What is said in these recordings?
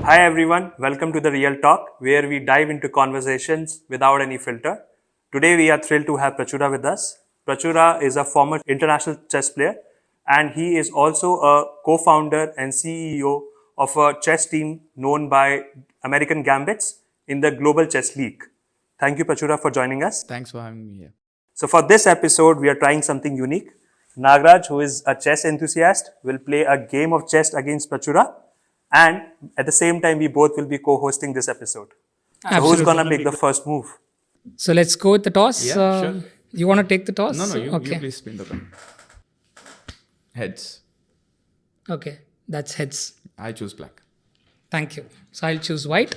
Hi everyone, welcome to the Real Talk, where we dive into conversations without any filter. Today we are thrilled to have Prachura with us. Prachura is a former international chess player and he is also a co-founder and CEO of a chess team known by American Gambits in the Global Chess League. Thank you Prachura for joining us. Thanks for having me here. So for this episode, we are trying something unique. Nagraj, who is a chess enthusiast, will play a game of chess against Prachura, and at the same time, we both will be co-hosting this episode. So who's Absolutely. gonna pick the first move? So let's go with the toss. Yeah, sure. You want to take the toss? No, you Okay. please spin the coin. Heads. Okay, that's heads. I choose black. Thank you. So I'll choose white.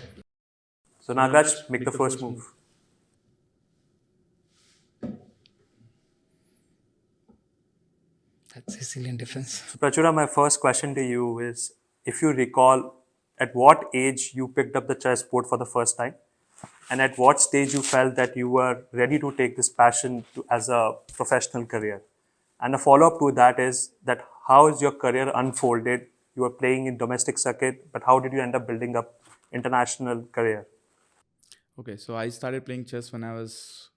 So Nagraj, make the first move. That's Sicilian defense. So Prachura, my first question to you is, if you recall, at what age you picked up the chessboard for the first time, and at what stage you felt that you were ready to take this passion as a professional career? And a follow-up to that is that how is your career unfolded? You were playing in domestic circuit, but how did you end up building up international career? Okay, so I started playing chess when I was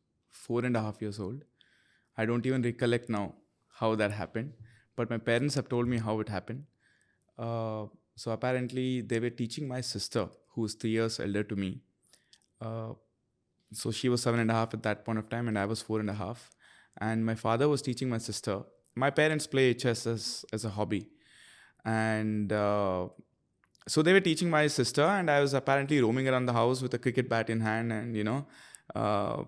4.5 years old. I don't even recollect now how that happened, but my parents have told me how it happened. So apparently they were teaching my sister, who's 3 years elder to me. So she was 7.5 at that point of time, and I was 4.5. And my father was teaching my sister. My parents play chess as a hobby, and so they were teaching my sister, and I was apparently roaming around the house with a cricket bat in hand, and uh,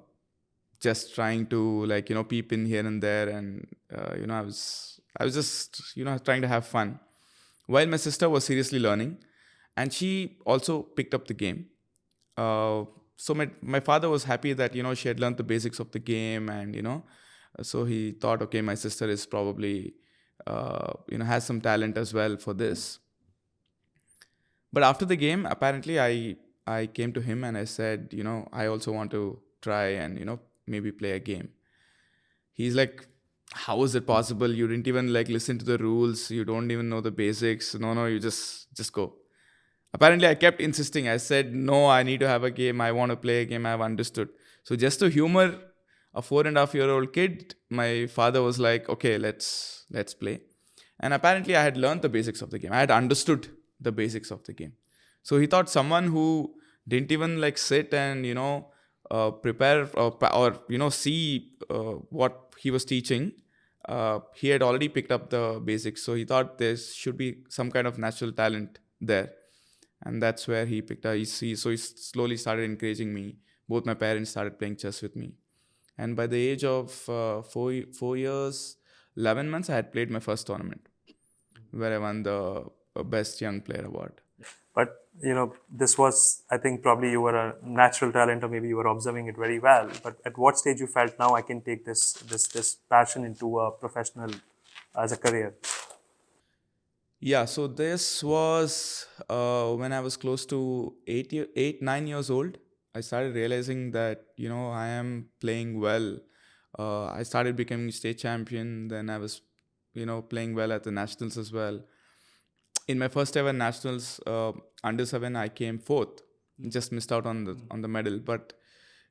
just trying to peep in here and there, and I was just trying to have fun, while my sister was seriously learning, and she also picked up the game. So my father was happy that she had learned the basics of the game, and so he thought, okay, my sister is probably has some talent as well for this. But after the game, apparently I came to him and I said, I also want to try and maybe play a game. He's like, how is it possible? You didn't even listen to the rules. You don't even know the basics. No, you just go. Apparently, I kept insisting. I said, no, I need to have a game. I want to play a game. I've understood. So just to humor a 4.5-year-old kid, my father was like, okay, let's play. And apparently, I had learned the basics of the game. I had understood the basics of the game. So he thought someone who didn't even sit and prepare or see what he was teaching. He had already picked up the basics. So he thought there should be some kind of natural talent there. And that's where he picked up. So he slowly started encouraging me. Both my parents started playing chess with me. And by the age of 4 years, 11 months, I had played my first tournament, where I won the Best Young Player Award. But this was, I think, probably you were a natural talent, or maybe you were observing it very well. But at what stage you felt, now I can take this passion into a professional as a career? Yeah, so this was when I was close to 9 years old. I started realizing that I am playing well. I started becoming state champion. Then I was playing well at the nationals as well. In my first ever nationals, under 7, I came fourth. Just missed out on the medal, but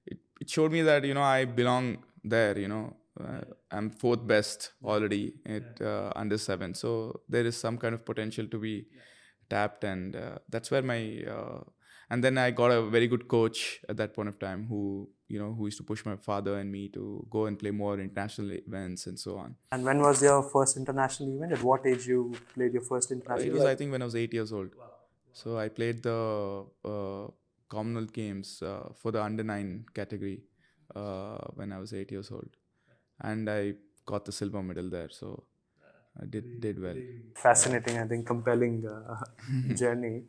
it showed me that I belong there. I'm fourth best already at under 7. So there is some kind of potential to be tapped, and that's where my and then I got a very good coach at that point of time who used to push my father and me to go and play more international events and so on. And when was your first international event? At what age you played your first international It was, event? I think, when I was 8 years old. So I played the Commonwealth Games for the under 9 category when I was 8 years old, and I got the silver medal there. So I did well. Fascinating, I think, compelling journey.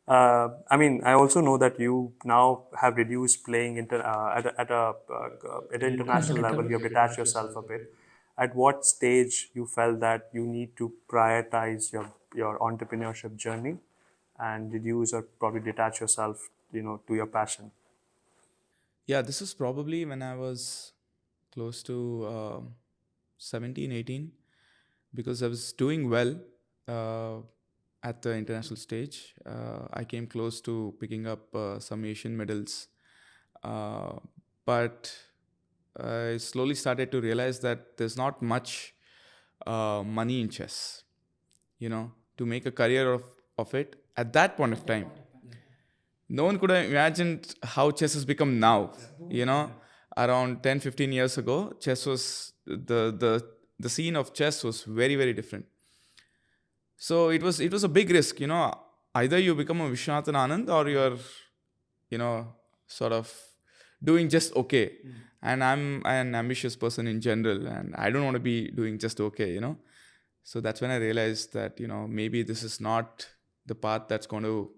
I mean, I also know that you now have reduced playing at an international level. You have detached yourself a bit. At what stage you felt that you need to prioritize your entrepreneurship journey, and reduce or probably detach yourself, to your passion? Yeah, this is probably when I was close to 17, 18, because I was doing well. at the international stage. I came close to picking up some Asian medals, but I slowly started to realize that there's not much money in chess, to make a career of it at that point of time. No one could have imagined how chess has become now. Around 10-15 years ago, chess was the scene of chess was very, very different. So it was a big risk. Either you become a Vishwanathan Anand or you're sort of doing just okay. And I'm an ambitious person in general, and I don't want to be doing just okay. So that's when I realized that maybe this is not the path that's going to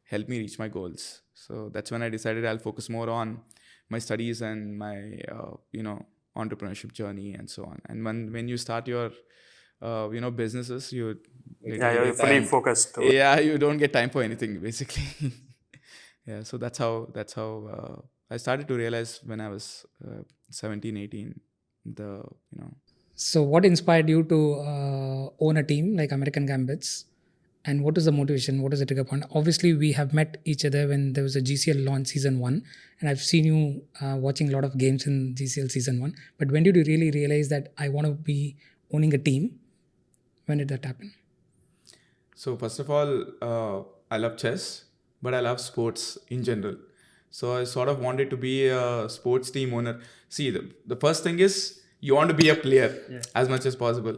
help me reach my goals. So that's when I decided I'll focus more on my studies and my entrepreneurship journey and so on. And when you start your businesses, you're fully focused. Yeah, you don't get time for anything basically. Yeah, so that's how I started to realize when I was 17, 18. So what inspired you to own a team like American Gambits? And what is the motivation? What is the trigger point? Obviously, we have met each other when there was a GCL launch season 1. And I've seen you watching a lot of games in GCL season 1. But when did you really realize that I want to be owning a team? When did that happen? So first of all, I love chess, but I love sports in general. So I sort of wanted to be a sports team owner. See, the first thing is you want to be a player as much as possible.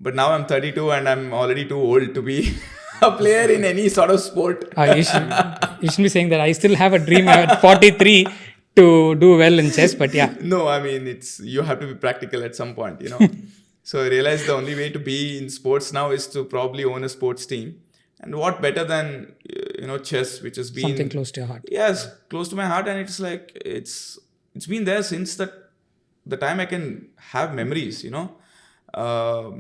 But now I'm 32 and I'm already too old to be a player in any sort of sport. You shouldn't be saying that. I still have a dream at 43 to do well in chess, but yeah. No, I mean, you have to be practical at some point, So I realized the only way to be in sports now is to probably own a sports team. And what better than, chess, which has been... Something close to your heart. Yes, close to my heart. And it's like, it's been there since the time I can have memories,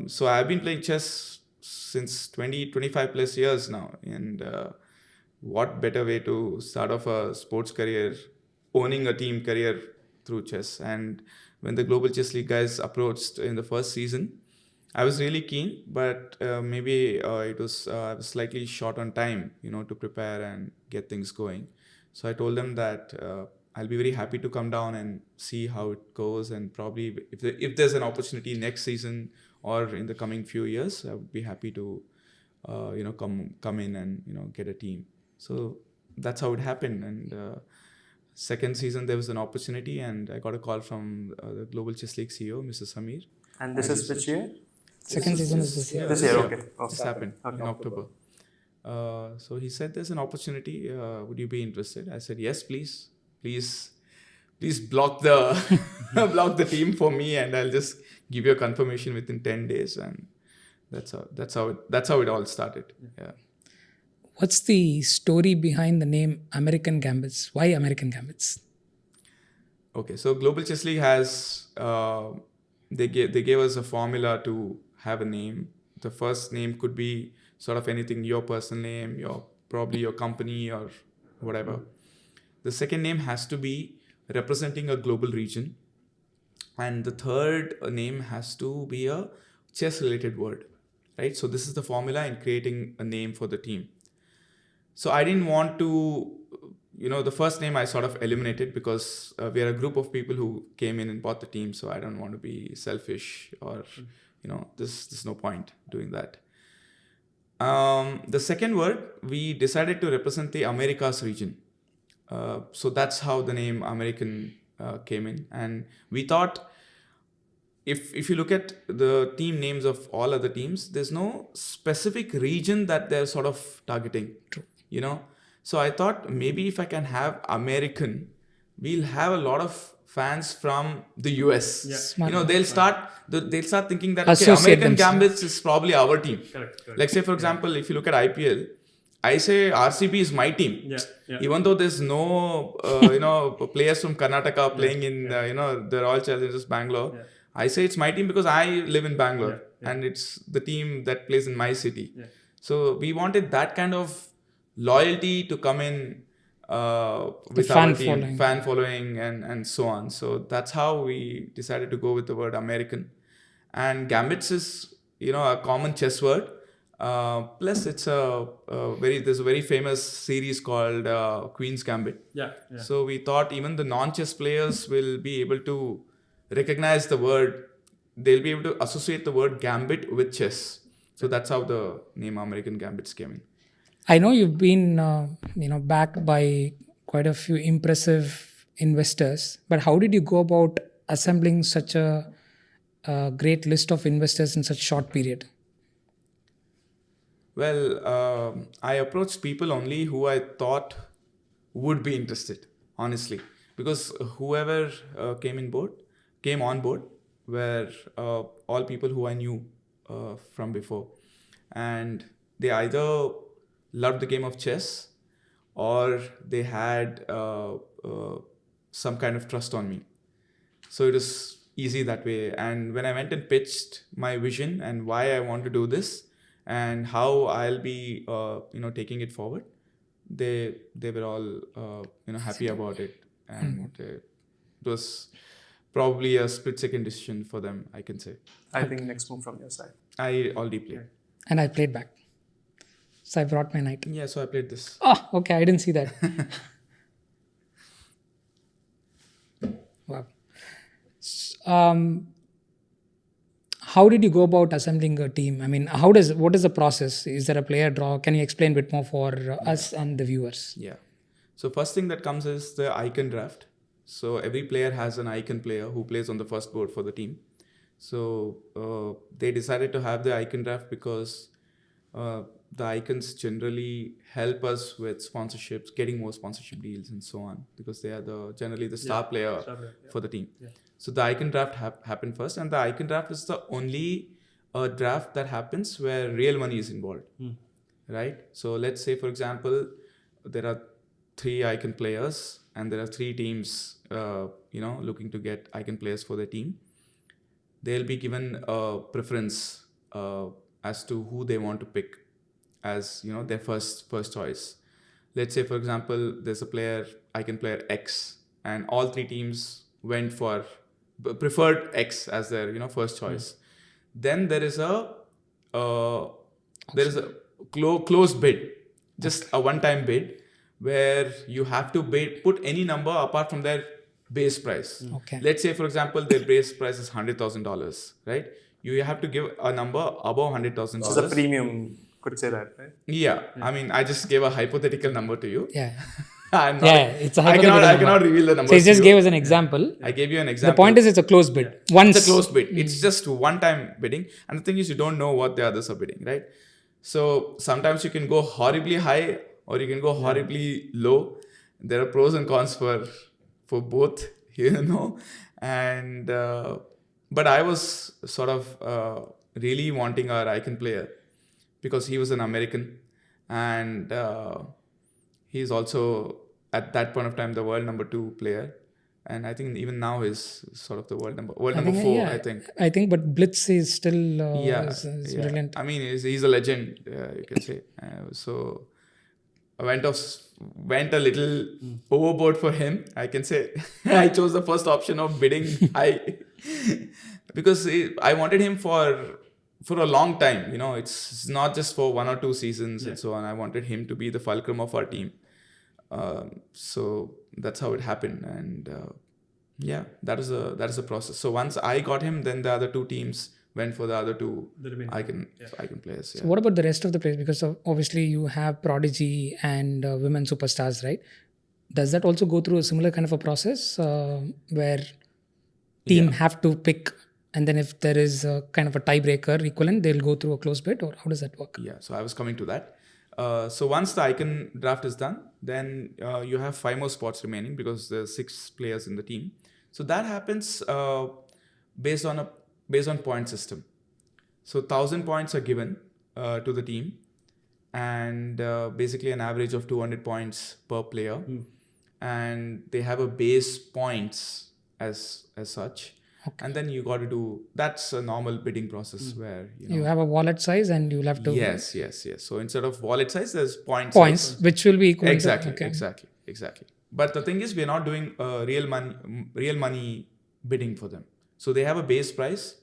So I've been playing chess since 25 plus years now. And what better way to start off a sports career, owning a team career through chess. And when the Global Chess League guys approached in the first season, I was really keen, but maybe I was slightly short on time, to prepare and get things going. So I told them that I'll be very happy to come down and see how it goes, and probably if there's an opportunity next season or in the coming few years, I would be happy to come in and get a team. So that's how it happened. And second season there was an opportunity, and I got a call from the Global Chess League CEO, Mr. Samir. And this is which year? Second season is this year. This year, okay. This happened in October. So he said, "There's an opportunity. Would you be interested?" I said, "Yes, please. Please block the team for me, and I'll just give you a confirmation within 10 days." And that's how it all started. Yeah. What's the story behind the name American Gambits? Why American Gambits? Okay, so Global Chess League has they gave us a formula to have a name. The first name could be sort of anything, your personal name, probably your company or whatever. The second name has to be representing a global region. And the third name has to be a chess-related word, right? So this is the formula in creating a name for the team. So I didn't want to, the first name I sort of eliminated because we are a group of people who came in and bought the team. So I don't want to be selfish or, there's no point doing that. The second word, we decided to represent the Americas region. So that's how the name American came in. And we thought, if you look at the team names of all other teams, there's no specific region that they're sort of targeting. True. So I thought maybe if I can have American, we'll have a lot of fans from the US. Yeah. They'll start thinking that Associate American themselves. Gambits is probably our team. Correct. Like say, for example, if you look at IPL, I say RCB is my team. Yeah. Even though there's no, players from Karnataka playing in, the Royal Challengers Bangalore. Yeah. I say it's my team because I live in Bangalore and it's the team that plays in my city. Yeah. So we wanted that kind of loyalty to come in with fan our team, following. fan following and so on. So that's how we decided to go with the word American. And Gambits is, a common chess word. Plus, there's a very famous series called Queen's Gambit. Yeah. So we thought even the non-chess players will be able to recognize the word. They'll be able to associate the word gambit with chess. So that's how the name American Gambits came in. I know you've been, backed by quite a few impressive investors, but how did you go about assembling such a great list of investors in such short period? Well, I approached people only who I thought would be interested, honestly, because whoever came on board were all people who I knew from before, and they either loved the game of chess or they had some kind of trust on me. So it was easy that way. And when I went and pitched my vision and why I want to do this and how I'll be, taking it forward, they were all, happy about it. And it was probably a split-second decision for them, I can say. I think next move from your side. I already played. And I played back. So I brought my knight. Yeah, so I played this. Oh, okay. I didn't see that. Wow. How did you go about assembling a team? I mean, what is the process? Is there a player draw? Can you explain a bit more for us and the viewers? Yeah. So first thing that comes is the icon draft. So every player has an icon player who plays on the first board for the team. So they decided to have the icon draft because the icons generally help us with sponsorships, getting more sponsorship deals and so on, because they are generally the star player for the team. Yeah. So the icon draft happened first, and the icon draft is the only draft that happens where real money is involved, right? So let's say, for example, there are 3 icon players and there are 3 teams, looking to get icon players for their team. They'll be given a preference as to who they want to pick as their first choice. Let's say, for example, there's a icon player X, and all 3 teams went for preferred X as their first choice. Then there is a closed bid, just a one-time bid, where you have to put any number apart from their base price. Okay. Let's say, for example, their base price is $100,000, right? You have to give a number above $100,000. So the premium, could say that, right? Yeah. I mean, I just gave a hypothetical number to you. Yeah. It's a hypothetical I cannot reveal the number. So you just gave us an example. I gave you an example. The point is, it's a closed bid. Once it's a closed bid. It's just one-time bidding. And the thing is, you don't know what the others are bidding, right? So sometimes you can go horribly high or you can go horribly low. There are pros and cons for both, And but I was sort of really wanting our icon player because he was an American, and he's also at that point of time the world number 2 player, and I think even now is sort of the world number 4. I think, but Blitz is still is brilliant. I mean, he's a legend, you can say. So I went a little overboard for him, I can say. I chose the first option of bidding high because I wanted him for a long time. It's not just for 1 or 2 seasons and so on. I wanted him to be the fulcrum of our team. So that's how it happened, and that is a process. So once I got him, then the other 2 teams went for the other 2 icon players. Yeah. So what about the rest of the players? Because obviously you have Prodigy and women superstars, right? Does that also go through a similar kind of a process where team have to pick, and then if there is a kind of a tiebreaker equivalent, they'll go through a close bid, or how does that work? Yeah, so I was coming to that. So once the icon draft is done, then you have 5 more spots remaining because there's 6 players in the team. So that happens based on point system. So 1,000 points are given to the team, and basically an average of 200 points per player, and they have a base points as such. Okay. And then you got to do, that's a normal bidding process where you have a wallet size and you'll have to. Yes. So instead of wallet size, there's points which will be equal. Exactly. But the thing is, we're not doing real money bidding for them. So they have a base price,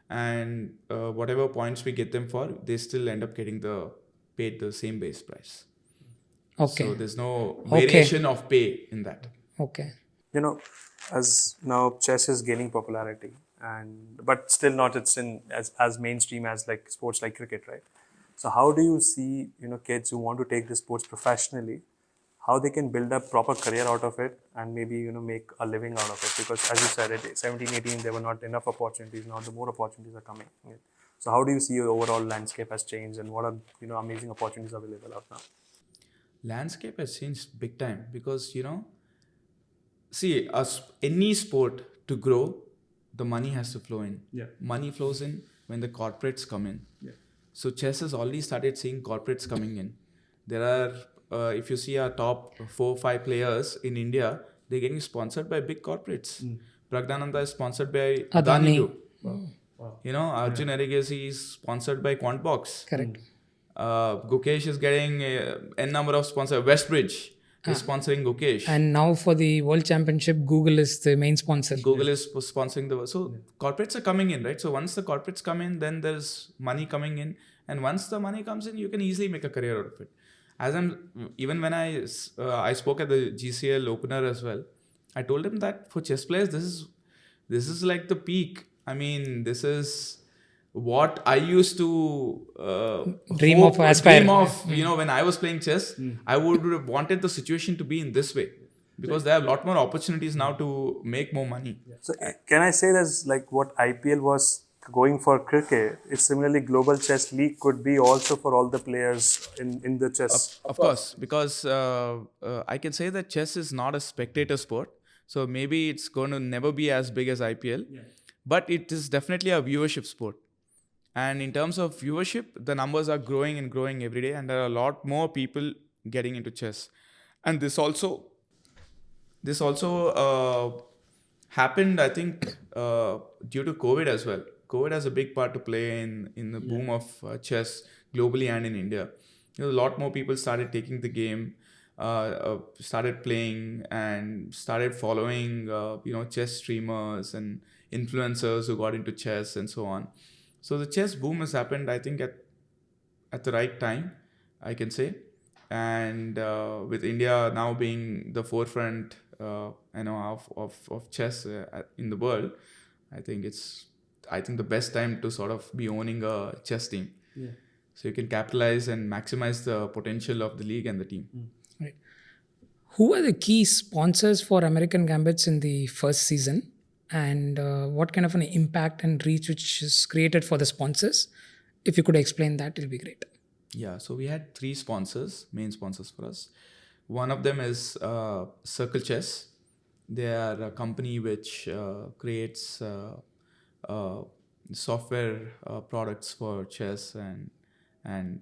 and whatever points we get them for, they still end up getting paid the same base price. Okay. So there's no Okay. variation of pay in that. Okay. As now chess is gaining popularity, but still not it's in as mainstream as like sports like cricket, right? So how do you see kids who want to take the sports professionally, how they can build a proper career out of it and maybe make a living out of it? Because as you said, at 17, 18 there were not enough opportunities. Now the more opportunities are coming. Right? So how do you see your overall landscape has changed, and what are amazing opportunities available out now? Landscape has changed big time because see, any sport to grow, the money has to flow in. Yeah. Money flows in when the corporates come in. Yeah. So chess has already started seeing corporates coming in. There are, if you see our top 4 or 5 players in India, they're getting sponsored by big corporates. Pragdananda is sponsored by Adani Group. Wow. Arjun Erigesi is sponsored by Quantbox. Correct. Gukesh is getting n number of sponsors. Westbridge is sponsoring Gukesh. And now for the World Championship, Google is the main sponsor. Google is sponsoring So corporates are coming in, right? So once the corporates come in, then there's money coming in. And once the money comes in, you can easily make a career out of it. Even when I spoke at the GCL opener as well, I told him that for chess players, this is like the peak. I mean, this is what I used to Dream of, aspire. Dream of, when I was playing chess, I would have wanted the situation to be in this way, because there are a lot more opportunities now to make more money. So can I say that's like what IPL was going for cricket? It's similarly Global Chess League could be also for all the players in the chess. Of course, because I can say that chess is not a spectator sport. So maybe it's going to never be as big as IPL, but it is definitely a viewership sport. And in terms of viewership, the numbers are growing and growing every day, and there are a lot more people getting into chess. And this also happened, I think, due to COVID as well. COVID has a big part to play in the boom of chess globally and in India. A lot more people started taking the game, started playing, and started following chess streamers and influencers who got into chess and so on. So the chess boom has happened, I think, at the right time, I can say. And with India now being the forefront, of chess in the world, I think the best time to sort of be owning a chess team. Yeah. So you can capitalize and maximize the potential of the league and the team. Right. Who are the key sponsors for American Gambits in the first season? And what kind of an impact and reach which is created for the sponsors? If you could explain that, it'll be great. Yeah, so we had 3 sponsors, main sponsors for us. One of them is Circle Chess. They are a company which creates software products for chess, and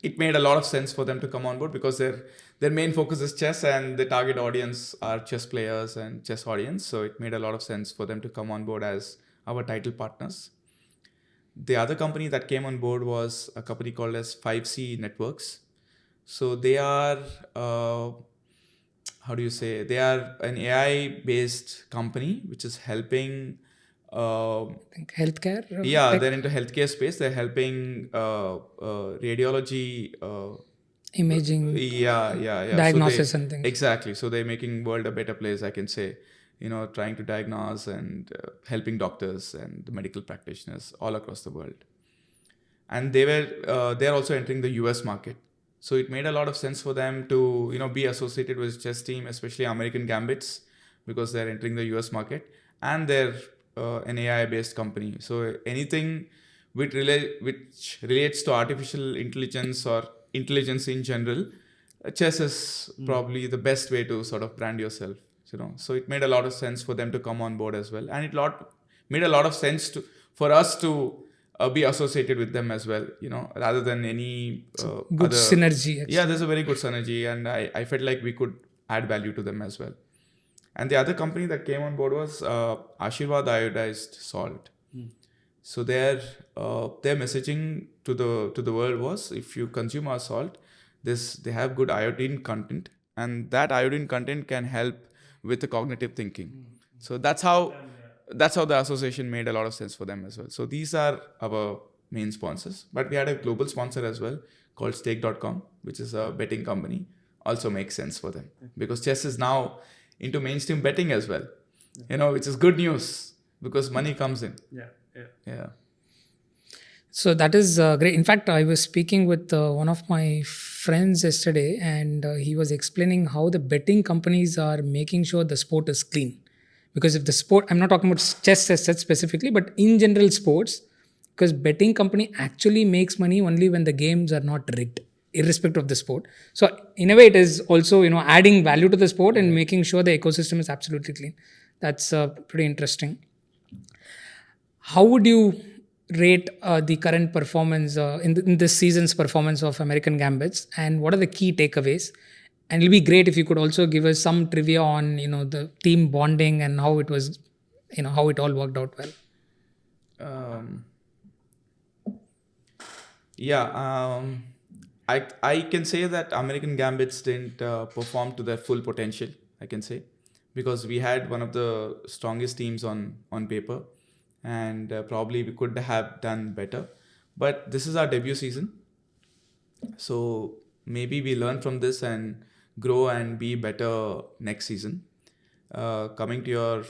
it made a lot of sense for them to come on board because their main focus is chess and the target audience are chess players and chess audience. So it made a lot of sense for them to come on board as our title partners. The other company that came on board was a company called as 5C Networks. So they are, they are an AI-based company which is helping... I think healthcare? They're into healthcare space. They're helping radiology... imaging, diagnosis, so and things. Exactly. So they're making world a better place, I can say. Trying to diagnose and helping doctors and the medical practitioners all across the world. And they're also entering the US market. So it made a lot of sense for them to, be associated with chess team, especially American Gambits, because they're entering the US market, and they're an AI-based company. So anything which relates to artificial intelligence or intelligence in general, chess is probably the best way to sort of brand yourself. So it made a lot of sense for them to come on board as well, and it made a lot of sense for us to be associated with them as well. Rather than any good synergy. Actually. Yeah, there's a very good synergy, and I felt like we could add value to them as well. And the other company that came on board was Ashirvad Iodized Salt. So their messaging to the world was, if you consume our salt, they have good iodine content, and that iodine content can help with the cognitive thinking. So that's how that's how the association made a lot of sense for them as well. So these are our main sponsors. But we had a global sponsor as well called stake.com, which is a betting company. Also makes sense for them because chess is now into mainstream betting as well, which is good news because money comes in. Yeah. So that is great. In fact, I was speaking with one of my friends yesterday, and he was explaining how the betting companies are making sure the sport is clean. Because if the sport, I'm not talking about chess as such specifically, but in general sports, because betting company actually makes money only when the games are not rigged, irrespective of the sport. So in a way, it is also adding value to the sport and making sure the ecosystem is absolutely clean. That's pretty interesting. How would you rate the current performance in this season's performance of American Gambits, and what are the key takeaways? And it'll be great if you could also give us some trivia on the team bonding and how it was, how it all worked out well. I can say that American Gambits didn't perform to their full potential, I can say, because we had one of the strongest teams on paper, and probably we could have done better. But this is our debut season, so maybe we learn from this and grow and be better next season. Coming to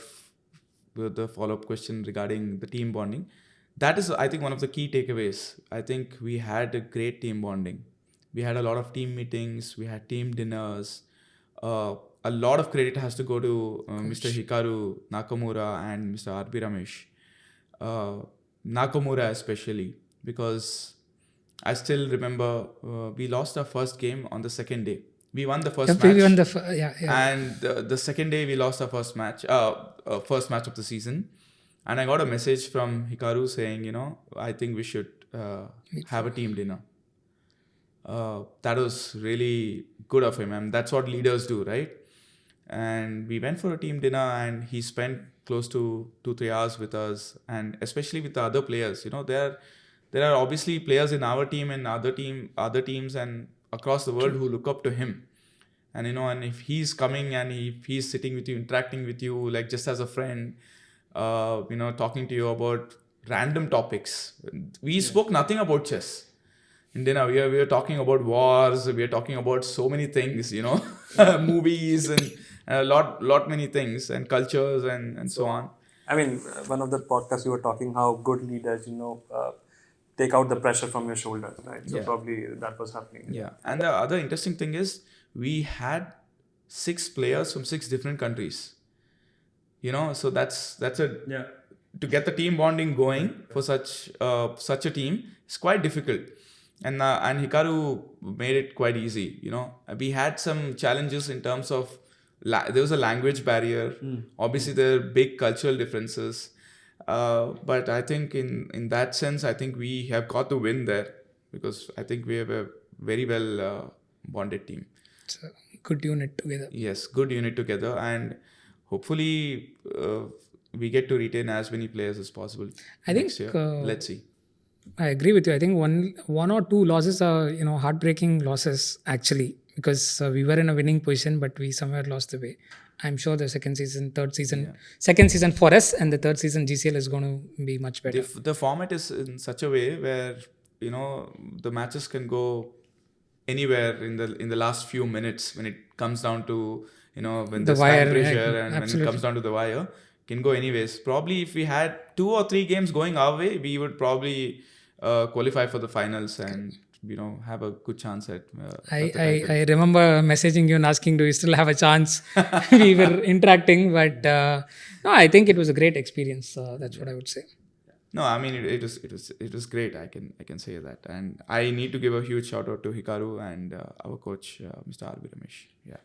the follow-up question regarding the team bonding, that is, I think, one of the key takeaways. I think we had a great team bonding. We had a lot of team meetings. We had team dinners. A lot of credit has to go to Mr. Hikaru Nakamura and Mr. R.B. Ramesh. Nakamura especially, because I still remember we lost our first game on the second day. We won the first match. We won And the second day we lost our first match of the season. And I got a message from Hikaru saying, I think we should have a team dinner. That was really good of him. And that's what leaders do, right? And we went for a team dinner, and he spent close to 2-3 hours with us, and especially with the other players. There are obviously players in our team and other teams and across the world who look up to him. And and if he's coming and if he's sitting with you, interacting with you like just as a friend, talking to you about random topics. We spoke nothing about chess. In dinner, we were talking about wars. We are talking about so many things, movies and a lot many things and cultures and so on. I mean, one of the podcasts you were talking how good leaders, take out the pressure from your shoulders, right? So probably that was happening. Yeah. And the other interesting thing is we had 6 players from 6 different countries. So that's to get the team bonding going for such a team is quite difficult. And Hikaru made it quite easy. We had some challenges in terms of there was a language barrier. Obviously, there are big cultural differences. But I think in that sense, I think we have got the win there because I think we have a very well bonded team. It's a good unit together. Yes, good unit together, and hopefully we get to retain as many players as possible. I next think year. Let's see. I agree with you. I think one or two losses are heartbreaking losses actually, because we were in a winning position but we somewhere lost the way. I'm sure the second season for us and the third season GCL is going to be much better. The format is in such a way where the matches can go anywhere in the last few minutes when it comes down to when there's time pressure and when it comes down to the wire. Can go anyways. Probably if we had 2 or 3 games going our way, we would probably qualify for the finals and have a good chance at I remember messaging you and asking, do you still have a chance? We were interacting, but no, I think it was a great experience. That's what I would say. No, I mean it was great. I can say that, and I need to give a huge shout out to Hikaru and our coach, Mr. R.B. Ramesh. Yeah.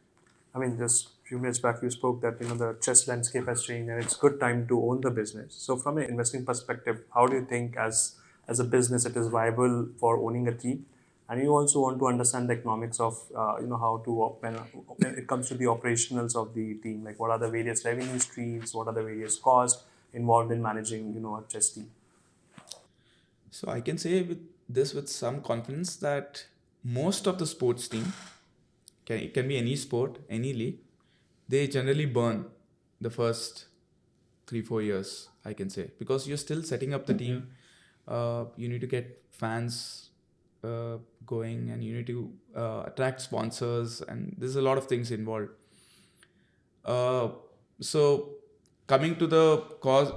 I mean, just a few minutes back, you spoke that the chess landscape has changed and it's good time to own the business. So, from an investing perspective, how do you think as a business it is viable for owning a team? And you also want to understand the economics of how to when it comes to the operationals of the team, like what are the various revenue streams, what are the various costs involved in managing a chess team. So I can say with some confidence that most of the sports team, it can be any sport, any league, they generally burn the first 3-4 years, I can say, because you're still setting up the team. You need to get fans going, and you need to attract sponsors, and there's a lot of things involved. So coming to the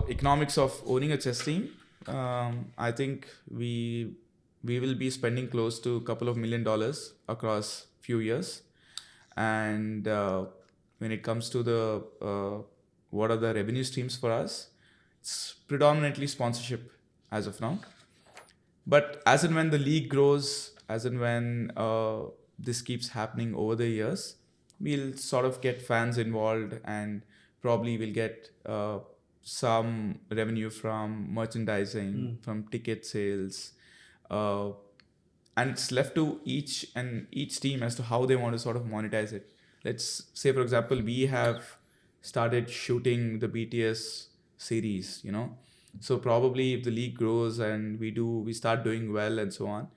economics of owning a chess team, I think we will be spending close to a couple of $1 million across few years. And when it comes to the what are the revenue streams for us, it's predominantly sponsorship as of now. But as and when the league grows, as and when this keeps happening over the years, we'll sort of get fans involved, and probably we'll get some revenue from merchandising, from ticket sales. And it's left to each team as to how they want to sort of monetize it. Let's say, for example, we have started shooting the BTS series, So probably if the league grows and we start doing well and so on,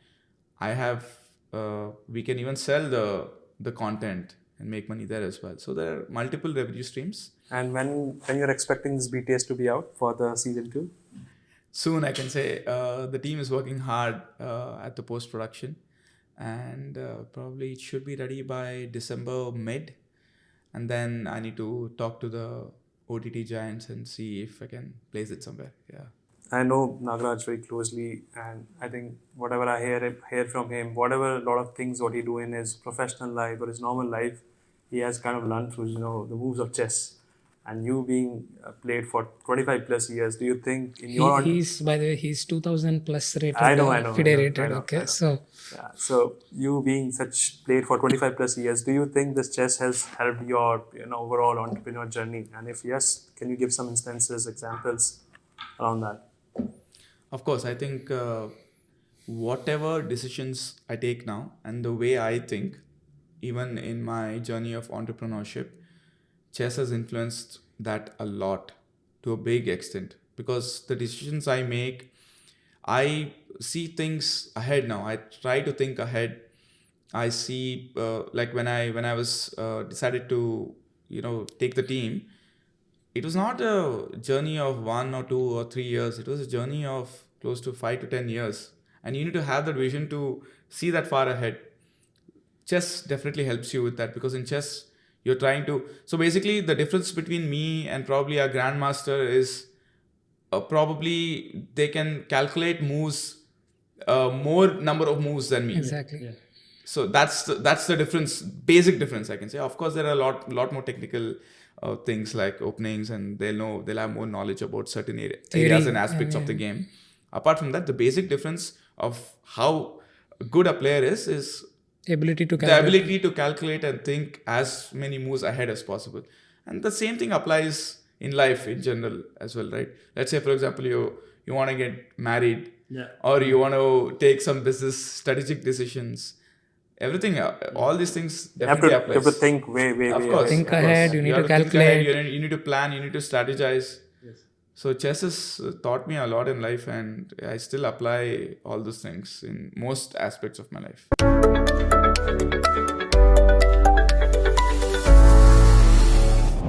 we can even sell the content and make money there as well. So there are multiple revenue streams. And when you're expecting this BTS to be out for the season 2? Soon, I can say. The team is working hard at the post-production, and probably it should be ready by December mid. And then I need to talk to the OTT giants and see if I can place it somewhere. Yeah. I know Nagaraj very closely, and I think whatever I hear from him, whatever a lot of things what he do in his professional life or his normal life, he has kind of learned through the moves of chess. And you being played for 25 plus years, do you think in your he's by the way, he's 2000 plus rated. I know. FIDE rated. Okay, so yeah, so you being played for 25 plus years, do you think this chess has helped your overall entrepreneur journey? And if yes, can you give some instances, examples around that? Of course, I think whatever decisions I take now and the way I think, even in my journey of entrepreneurship, chess has influenced that a lot, to a big extent, because the decisions I make, I see things ahead now. I try to think ahead. I see like when I was decided to take the team, it was not a journey of 1 or 2 or 3 years. It was a journey of close to 5 to 10 years, and you need to have that vision to see that far ahead. Chess definitely helps you with that, because in chess you're trying to. So basically, the difference between me and probably a grandmaster is probably they can calculate moves, more number of moves than me. exactly. Yeah. So that's the difference, basic difference, I can say. Of course, there are a lot more technical things like openings, and they'll have more knowledge about certain areas and aspects of the game. Apart from that, the basic difference of how good a player is Ability to the calculate. ability to calculate and think as many moves ahead as possible. And the same thing applies in life in general as well, right? Let's say, for example, you want to get married, or you want to take some business strategic decisions. Everything, all these things definitely applies. You have to think way Of course, Think of course. ahead, you need to think calculate. ahead, you need to plan, you need to strategize. So chess has taught me a lot in life, and I still apply all those things in most aspects of my life.